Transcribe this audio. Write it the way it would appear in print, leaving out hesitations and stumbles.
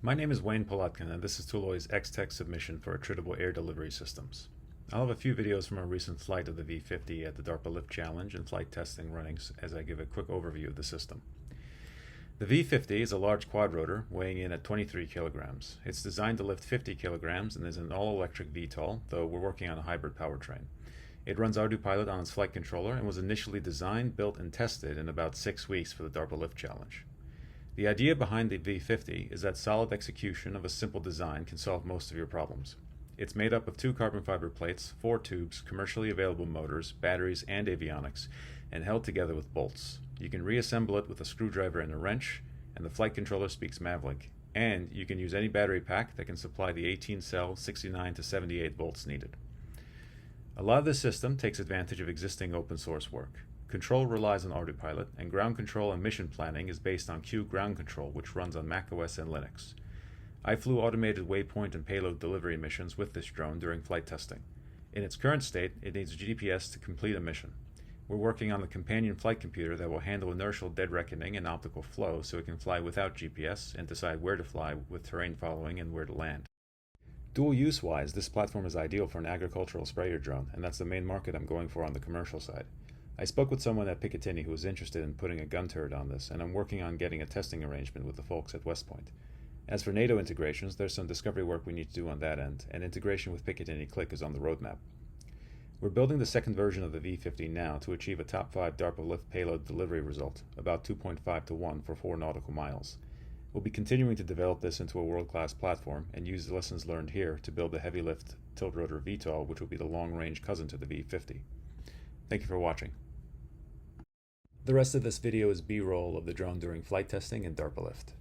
My name is Wayne Palatkin, and this is Tuloy's X-Tech submission for attritable air delivery systems. I'll have a few videos from a recent flight of the V50 at the DARPA Lift Challenge and flight testing runnings as I give a quick overview of the system. The V50 is a large quadrotor weighing in at 23 kilograms. It's designed to lift 50 kilograms and is an all-electric VTOL, though we're working on a hybrid powertrain. It runs ArduPilot on its flight controller and was initially designed, built, and tested in about 6 weeks for the DARPA Lift Challenge. The idea behind the V50 is that solid execution of a simple design can solve most of your problems. It's made up of 2 carbon fiber plates, 4 tubes, commercially available motors, batteries, and avionics, and held together with bolts. You can reassemble it with a screwdriver and a wrench, and the flight controller speaks Mavlink. And you can use any battery pack that can supply the 18-cell 69 to 78 volts needed. A lot of this system takes advantage of existing open source work. Control relies on ArduPilot, and ground control and mission planning is based on Q Ground Control, which runs on macOS and Linux. I flew automated waypoint and payload delivery missions with this drone during flight testing. In its current state, it needs GPS to complete a mission. We're working on the companion flight computer that will handle inertial dead reckoning and optical flow so it can fly without GPS and decide where to fly with terrain following and where to land. Dual use-wise, this platform is ideal for an agricultural sprayer drone, and that's the main market I'm going for on the commercial side. I spoke with someone at Picatinny who was interested in putting a gun turret on this, and I'm working on getting a testing arrangement with the folks at West Point. As for NATO integrations, there's some discovery work we need to do on that end, and integration with Picatinny Click is on the roadmap. We're building the second version of the V50 now to achieve a top 5 DARPA lift payload delivery result, about 2.5 to 1 for 4 nautical miles. We'll be continuing to develop this into a world-class platform and use the lessons learned here to build the heavy lift tilt-rotor VTOL, which will be the long-range cousin to the V50. Thank you for watching. The rest of this video is B-roll of the drone during flight testing and DARPA lift.